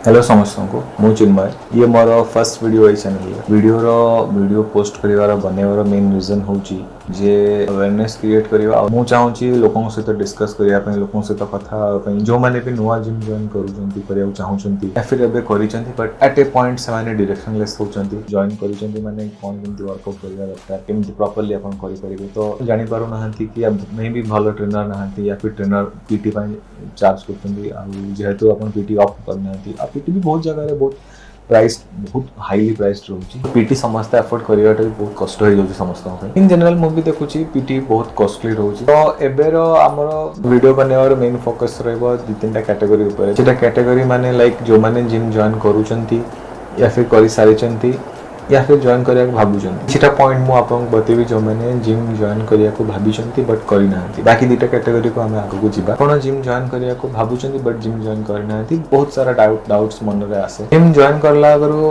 Hello समस्त को मु चिन्मय ये मोर first video channel video post करिवार बनैबार मेन रीजन होची जे अवेयरनेस क्रिएट करवा मु चाहूची लोकों सहित डिस्कस करिया पई लोकों सहित कथा पई जो माने भी नुवा जिम जॉइन करूचंती करिया चाहूचंती या फिर एबे करिचंती बट एट ए पॉइंट से माने डायरेक्शनलेस होचंती जॉइन करिचंती माने कोन केमती वर्कआउट करिया दरकार केमती प्रॉपर्ली अपन करि परिबे तो जानि पारु नहंती कि अब मे भी भलो ट्रेनर नहंती या फिर ट्रेनर पीटी पई चार्ज करचंती आ जेहेतु अपन पीटी ऑफ करनांती आ पीटी भी बहुत जगह रे बहुत प्राइस बहुत हाईली प्राइस्ड रोची पीटी समस्त अफोर्ड करिवाटा भी बहुत कष्ट हो जाउची समस्त इन जनरल मूवी देखुची पीटी बहुत कॉस्टली रोची तो एबेर हमर वीडियो बनेवार मेन फोकस रहबो दि तीनटा कैटेगरी ऊपर जेटा कैटेगरी माने लाइक जो माने जिम जॉइन करूचंती या फिर करि सारिचंती या फिर जॉइन करिया भाबुचंती सेटा पॉइंट मु आपन बतेबी जो माने जिम जॉइन करिया को भाबिचंती बट करि नांती बाकी दुटा कैटेगरी को हमें आगु को जिबा कोन जिम जॉइन करिया को भाबुचंती बट जिम जॉइन करि नांती बहुत सारा डाउट्स मन रे आसे जिम जॉइन करला गरु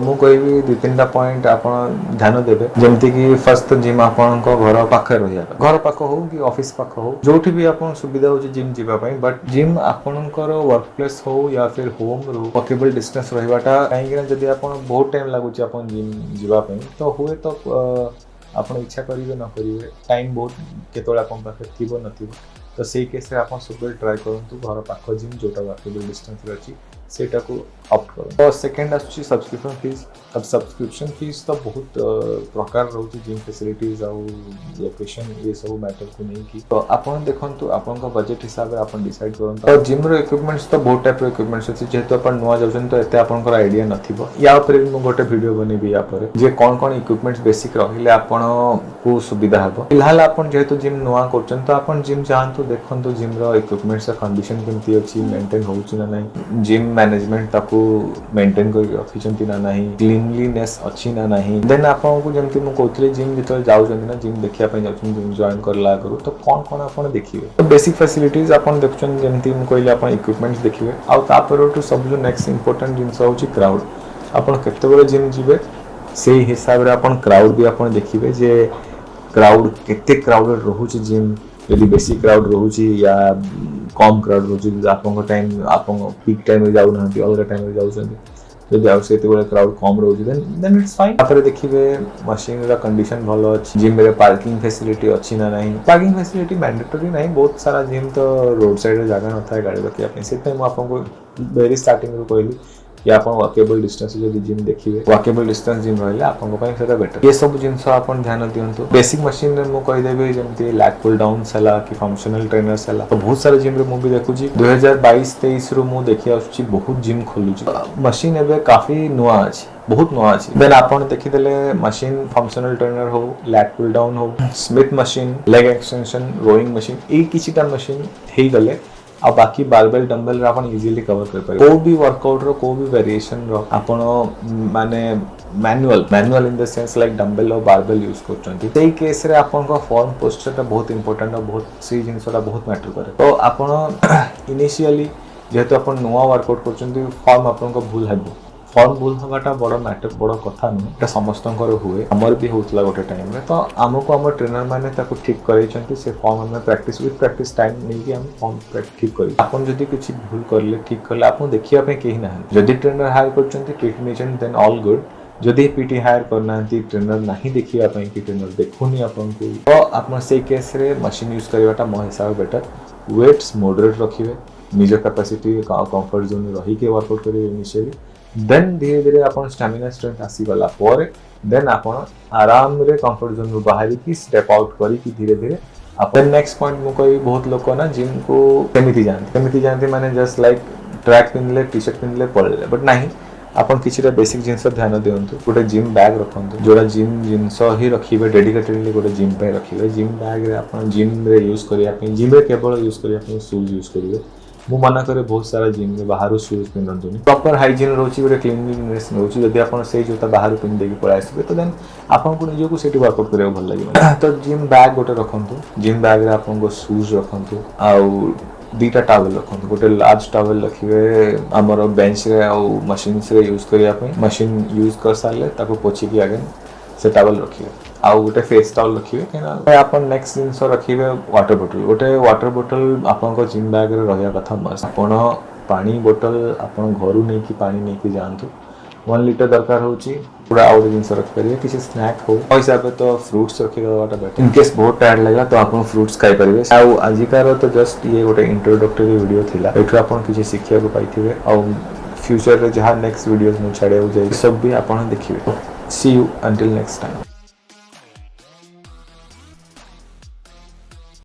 मु कहबी दि तीनटा पॉइंट आपन ध्यान देबे जेमति कि फर्स्ट जिम आपन को घर पाखे रहिया घर पाख हो कि ऑफिस पाख हो जोठी भी आपन सुविधा हो जिम जिबा पई बट जिम आपन को वर्क प्लेस हो या फिर होम रो वॉकेबल डिस्टेंस रहिबाटा काहेकि जदी आपन बहुत टाइम लागुची आपन जिम जीवा तो हुए तो आपण इच्छा करिवे न करिवे टाइम बहुत केतोला आपन पाखे थिबो नथिबो तो सेही केस रे आपन सब ट्राई करंतु घर पाख जिम जोटा वॉकेबल डिस्टेंस रे अछि सेटा को ऑप्ट करो तो सेकंड आछि सब्सक्रिप्शन फीस अब सब्सक्रिप्शन फीस तो बहुत प्रकार रहउची जिम फैसिलिटीज आ लोकेशन ये सब मैटर को नहीं की तो आपन देखंतु आपन का बजट हिसाब रे आपन डिसाइड करंतु और जिम रो इक्विपमेंट्स तो बहुत टाइप रो इक्विपमेंट्स अछि जेहेतु आपन नुवा जाउछन तो एते आपन को आईडिया नथिबो या ऊपर मु गोटे वीडियो बनेबी या पर जे कोन इक्विपमेंट्स बेसिक रहिले आपन को सुविधा हबो फिलहाल आपन जेहेतु जिम नुवा करछन तो आपन जिम जानतु देखंतु जिम रो इक्विपमेंट्स कंडीशन केमती अछि मेंटेन होउची ना नहीं जिम मैनेजमेंट ताकू मेंटेन कर रखिचंती ना नहीं क्लीनलीनेस अछि ना नहीं देन आपन को जेमती मु कहथले जिम जतल जाउचंती ना जिम देखिया पय जाउचंती जिम जॉइन करला करू तो कोन आपन देखिबे तो बेसिक फैसिलिटीज आपन देखचन जेमती मु कहले आपन इक्विपमेंट्स देखिबे आ तापर टू सब जो नेक्स्ट इंपोर्टेंट जिंस होची क्राउड आपन केते बळे जिम जिबे सेही हिसाब रे आपन क्राउड भी आपन देखिबे जे क्राउड केते क्राउडेड रहउची जिम यदि बेसी क्राउड रहउची या कम क्राउड रहउची आपन टाइम आपन पीक टाइम रे जाउ नहंती अलग टाइम रे जाउछंती जदि आवश्यकते बेले क्राउड कम रहउची देन इट्स फाइन तापर देखिबे मशीन रा कंडीशन भलो अछि जिम रे पार्किंग फैसिलिटी अछि ना नहीं पार्किंग फैसिलिटी मैंडेटरी नहीं बहुत सारा जिम तो रोड साइड रे जगह नथाय गाड़ी रखिया पे से टाइम आपन को वेरी स्टार्टिंग रो कहली कि आपन वॉकेबल डिस्टेंस जदि जिम देखिबे वॉकेबल डिस्टेंस जिम रहले आपन को पय सेटा बेटर ये सब जिंस आपन ध्यान दियंतु बेसिक मशीन रे मु कहि देबे जेमति लैग पुल डाउन सला कि फंक्शनल ट्रेनर सला तो बहुत सारा जिम रे मु भी देखुची 2022-23 रो मु देखि आछी बहुत जिम खोलुची मशीन एबे काफी नुआ अछि बहुत नुआ अछि देन आपन देखि देले मशीन फंक्शनल ट्रेनर हो लैग पुल डाउन हो Smith machine leg extension rowing machine ए किछिटा मशीन हेई गले आ बाकी बारबेल डंबल रे अपन इजीली कवर कर पारे को भी वर्कआउट रो को भी वेरिएशन रो अपन माने manual in the sense like dumbbell और बारबेल यूज करचंती सेही केस रे अपन को फॉर्म पोस्चर बहुत इंपोर्टेंट और बहुत सी जिंसटा बहुत मैटर करे तो अपन इनिशियली जेहेतु अपन नुवा वर्कआउट करचंती फॉर्म अपन को भूल हेबो फॉर्म भूल हवाटा बड़ मैटर बड़ कथा नहीं एटा समस्तंकर हुए हमर भी होतला गोटे टाइम रे तो हमको हमर ट्रेनर माने ताको ठीक करैचंती से फॉर्म हम प्रैक्टिस विथ प्रैक्टिस टाइम नहीं कि हम फॉर्म ठीक करी आपन जदी किछि भूल करले ठीक करले आपन देखिया पे केही ना जदी ट्रेनर हायर करचंती पीटी नेचन देन ऑल गुड जदी पीटी हायर करनांती ट्रेनर नहीं देखिया पे कि ट्रेनर देखुनी आपन को तो आपन से केस रे मशीन यूज करवाटा मो हिसाब बेटर वेट्स मॉडरेट रखिबे निज कैपेसिटी कंफर्ट जोन रही के वर्कआउट करिवे इनिशियली देन धीरे धीरे अपन स्टैमिना स्ट्रेंथ आसी गला पर देन अपन आराम रे कंफर्ट जोन रो बाहर की स्टेप आउट करी कि धीरे धीरे अपन नेक्स्ट पॉइंट मु कोई बहुत लोग ना जिम को केमिति जानते माने जस्ट लाइक ट्रैक पिनले टी-शर्ट पिनले पड़ले बट नहीं अपन किछिटा बेसिक जिंस ध्यान दियंतु गोटे जिम बैग रखंतु जोड़ा जिम जिंस ही रखिबे डेडिकेटेडली गोटे जिम पे रखिबे जिम बैग रे अपन जिम रे यूज करिया पे जिम रे केवल यूज करिया पे शूज यूज करिवे मु मना करे बहुत सारा जिम में बाहर शूज पिनंतुनी प्रॉपर हाइजीन रोची गोटे क्लीनलीनेस रोची जदी अपन से जोता बाहर पिन देकी पळा आसीबे तो देन आपन को निजो को सेठी वर्कआउट करे भल लागिबो तो जिम बैग गोटे रखंतु जिम बैग रे आपन को शूज रखंतु आउ दीटा टॉवल रखंतु गोटे लार्ज टॉवल रखिबे हमर बेंच रे आ मशीन से यूज करिया पे मशीन यूज कर साले ताको पोछि की आगे से टॉवल रखिबे आ गोटे फेस टॉवल रखिबे केना आपन नेक्स्ट जिंस रखिबे वाटर बोतल गोटे वाटर बोतल आपन को जिम बैग रे रहया कथा मस्त आपन पानी बोतल आपण घर नहीं कि पानी नहीं कि जानतु 1 लीटर दरकार होची पूरा आउट जिनस रख परिए किसी स्नैक हो हिसाब तो फ्रूट्स रखी दवाटा बेटर इन केस बहुत टायर्ड लगा तो आपण फ्रूट्स खाई परिबे आ आजिकार तो जस्ट ये गोटे इंट्रोडक्टरी वीडियो थिला एठु आपण किसी शिक्षा को पाइथिबे आ फ्यूचर रे जहां नेक्स्ट वीडियोस मु छाड़े हो जाय सब भी आपण देखिबे सी यू अंटिल नेक्स्ट टाइम।